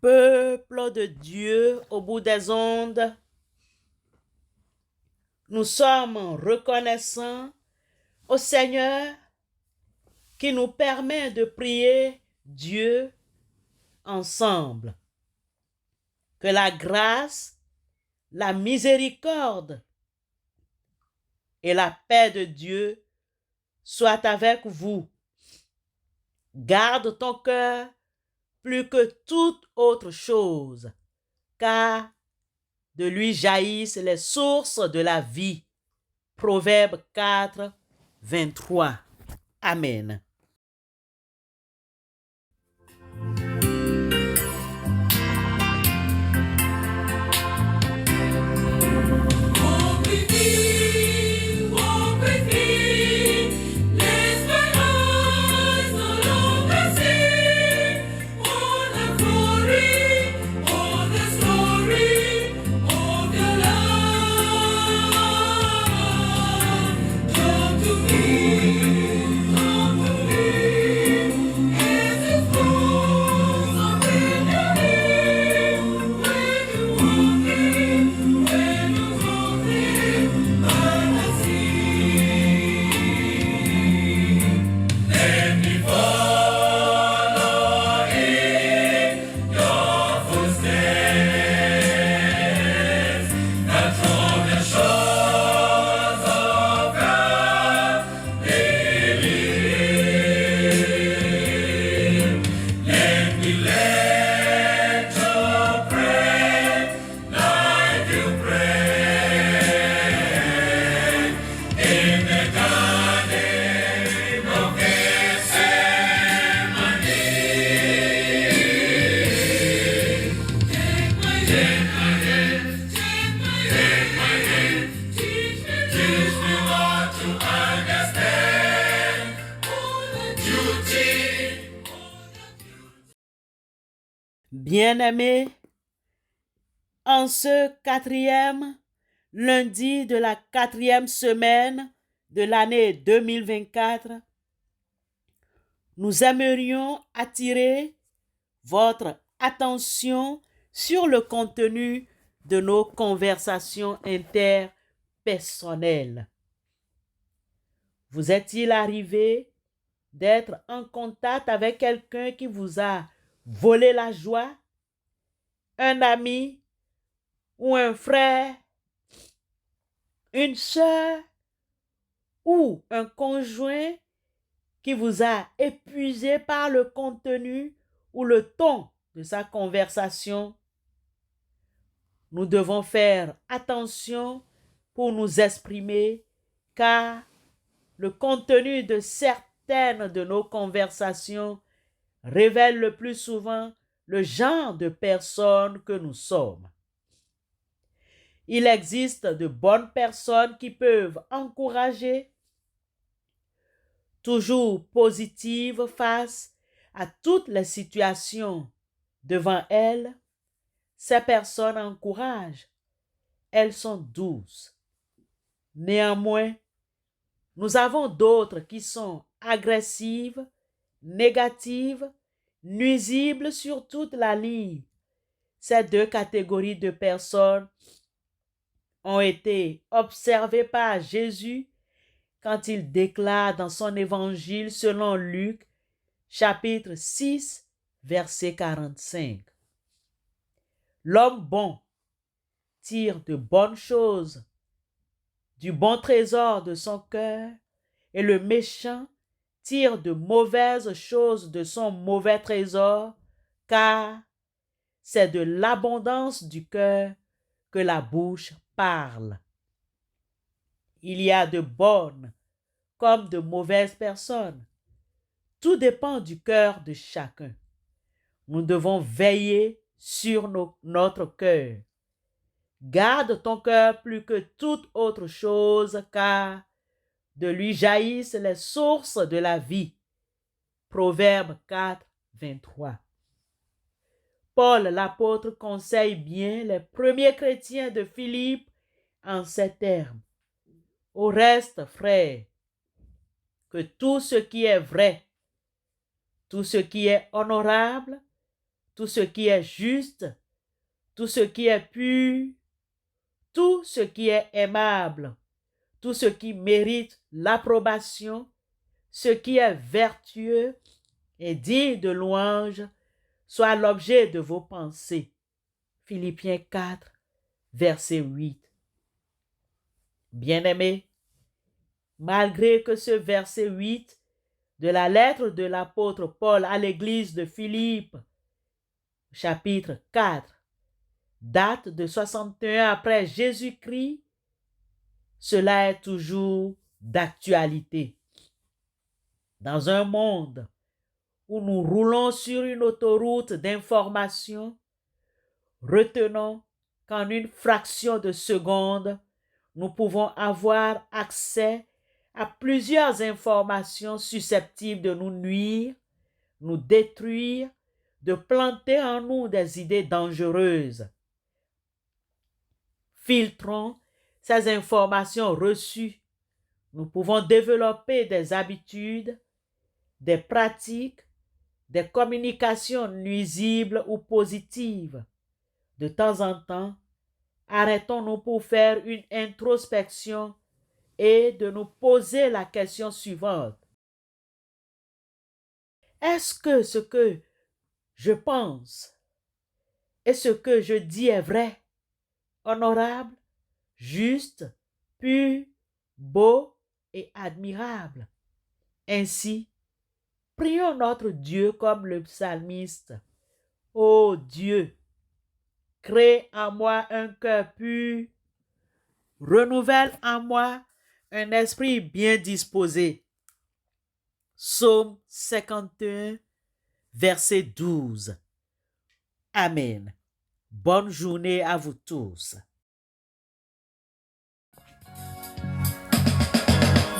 Peuple de Dieu au bout des ondes, nous sommes reconnaissants au Seigneur qui nous permet de prier Dieu ensemble. Que la grâce, la miséricorde et la paix de Dieu soient avec vous. Garde ton cœur plus que toute autre chose, car de lui jaillissent les sources de la vie. Proverbe 4, 23. Amen. Bien-aimés, en ce 4e lundi de la 4e semaine de l'année 2024, nous aimerions attirer votre attention sur le contenu de nos conversations interpersonnelles. Vous est-il arrivé d'être en contact avec quelqu'un qui vous a volé la joie? Un ami ou un frère, une sœur ou un conjoint qui vous a épuisé par le contenu ou le ton de sa conversation? Nous devons faire attention pour nous exprimer, car le contenu de certaines de nos conversations révèle le plus souvent le genre de personnes que nous sommes. Il existe de bonnes personnes qui peuvent encourager, toujours positives face à toutes les situations devant elles. Ces personnes encouragent, elles sont douces. Néanmoins, nous avons d'autres qui sont agressives, négatives, nuisibles sur toute la ligne. Ces deux catégories de personnes ont été observées par Jésus quand il déclare dans son évangile selon Luc, chapitre 6, verset 45. L'homme bon tire de bonnes choses du bon trésor de son cœur, et le méchant tire de mauvaises choses de son mauvais trésor, car c'est de l'abondance du cœur que la bouche parle. Il y a de bonnes comme de mauvaises personnes. Tout dépend du cœur de chacun. Nous devons veiller sur notre cœur. Garde ton cœur plus que toute autre chose, car de lui jaillissent les sources de la vie. Proverbe 4, 23. Paul l'apôtre conseille bien les premiers chrétiens de Philippe en ces termes. Au reste, frères, que tout ce qui est vrai, tout ce qui est honorable, tout ce qui est juste, tout ce qui est pur, tout ce qui est aimable, tout ce qui mérite l'approbation, ce qui est vertueux et digne de louange, soit l'objet de vos pensées. Philippiens 4, verset 8. Bien-aimés, malgré que ce verset 8 de la lettre de l'apôtre Paul à l'église de Philippe, chapitre 4, date de 61 après Jésus-Christ, cela est toujours d'actualité. Dans un monde où nous roulons sur une autoroute d'information, retenons qu'en une fraction de seconde, nous pouvons avoir accès à plusieurs informations susceptibles de nous nuire, nous détruire, de planter en nous des idées dangereuses. Filtrons ces informations reçues. Nous pouvons développer des habitudes, des pratiques, des communications nuisibles ou positives. De temps en temps, arrêtons-nous pour faire une introspection et de nous poser la question suivante. Est-ce que ce que je pense et ce que je dis est vrai, honorable, juste, pur, beau et admirable? Ainsi, prions notre Dieu comme le psalmiste. Ô Dieu, crée en moi un cœur pur, renouvelle en moi un esprit bien disposé. Psaume 51, verset 12. Amen. Bonne journée à vous tous.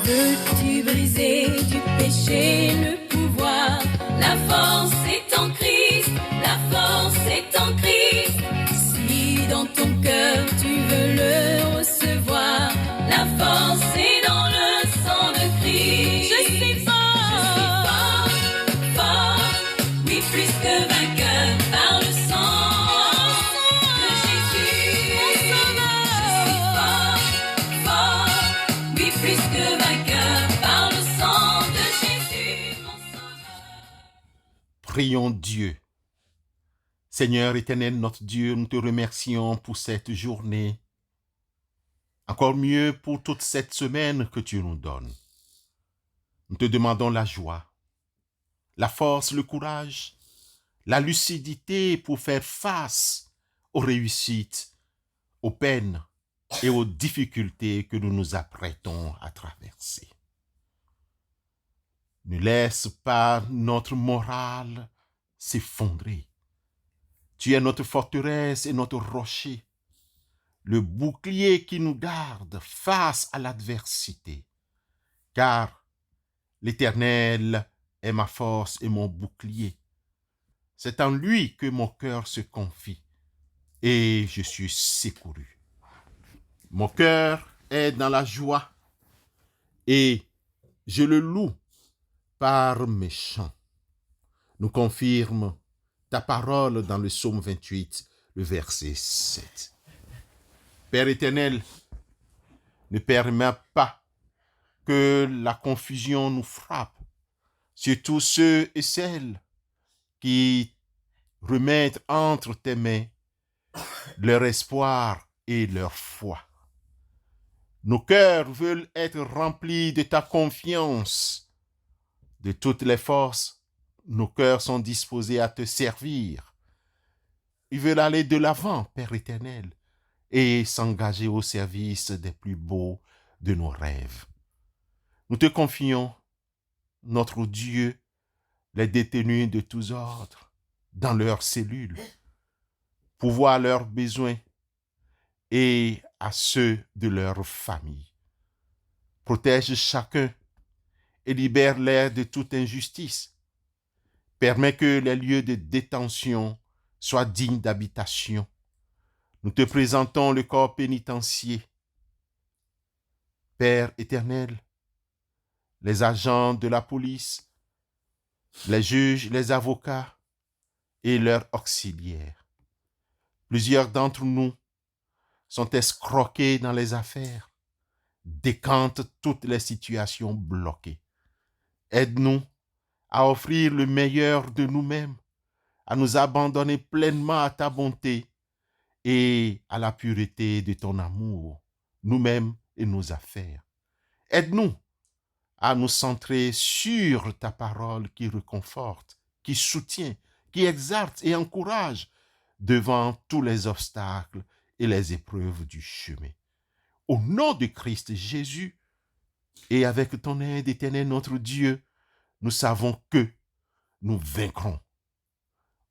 Veux-tu briser du péché le pouvoir? La force est en Christ, la force est en Christ. Si dans ton cœur tu veux le recevoir, la force est dans le sang de Christ. Je suis fort, fort, oui plus que vainqueur par le sang de Jésus. Mon sauveur. Je suis fort, oui plus que vainqueur par le sang de Jésus, mon sauveur. Prions Dieu. Seigneur éternel, notre Dieu, nous te remercions pour cette journée. Encore mieux pour toute cette semaine que tu nous donnes. Nous te demandons la joie, la force, le courage, la lucidité pour faire face aux réussites, aux peines et aux difficultés que nous nous apprêtons à traverser. Ne laisse pas notre morale s'effondrer. Tu es notre forteresse et notre rocher, le bouclier qui nous garde face à l'adversité. Car l'Éternel est ma force et mon bouclier. C'est en lui que mon cœur se confie et je suis secouru. Mon cœur est dans la joie et je le loue par mes chants. Nous confirme ta parole dans le psaume 28, le verset 7. Père éternel, ne permets pas que la confusion nous frappe, surtout ceux et celles qui remettent entre tes mains leur espoir et leur foi. Nos cœurs veulent être remplis de ta confiance. De toutes les forces, nos cœurs sont disposés à te servir. Ils veulent aller de l'avant, Père éternel, et s'engager au service des plus beaux de nos rêves. Nous te confions, notre Dieu, les détenus de tous ordres, dans leurs cellules, pour voir leurs besoins et à ceux de leur famille. Protège chacun et libère-les de toute injustice. Permets que les lieux de détention soient dignes d'habitation. Nous te présentons le corps pénitentiaire. Père éternel, les agents de la police, les juges, les avocats, et leurs auxiliaires. Plusieurs d'entre nous sont escroqués dans les affaires, décantent toutes les situations bloquées. Aide-nous à offrir le meilleur de nous-mêmes, à nous abandonner pleinement à ta bonté et à la pureté de ton amour, nous-mêmes et nos affaires. Aide-nous à nous centrer sur ta parole qui réconforte, qui soutient, qui exalte et encourage devant tous les obstacles et les épreuves du chemin. Au nom de Christ Jésus et avec ton aide, Éternel notre Dieu, nous savons que nous vaincrons.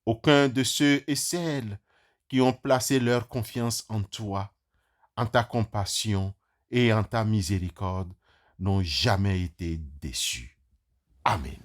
Aucun de ceux et celles qui ont placé leur confiance en toi, en ta compassion et en ta miséricorde, n'ont jamais été déçus. Amen.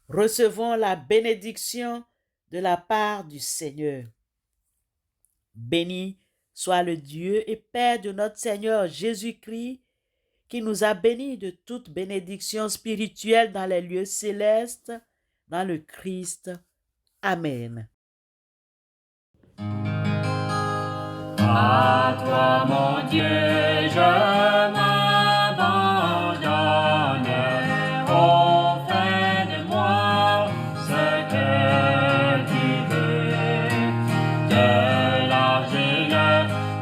Recevons la bénédiction de la part du Seigneur. Béni soit le Dieu et Père de notre Seigneur Jésus-Christ, qui nous a bénis de toute bénédiction spirituelle dans les lieux célestes, dans le Christ. Amen. À toi, mon Dieu, je m'abandonne. Oh, fais de moi ce que tu veux. De l'argile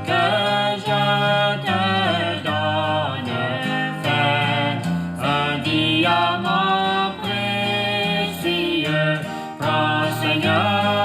que je te donne, fais un diamant précieux. Prends, Seigneur,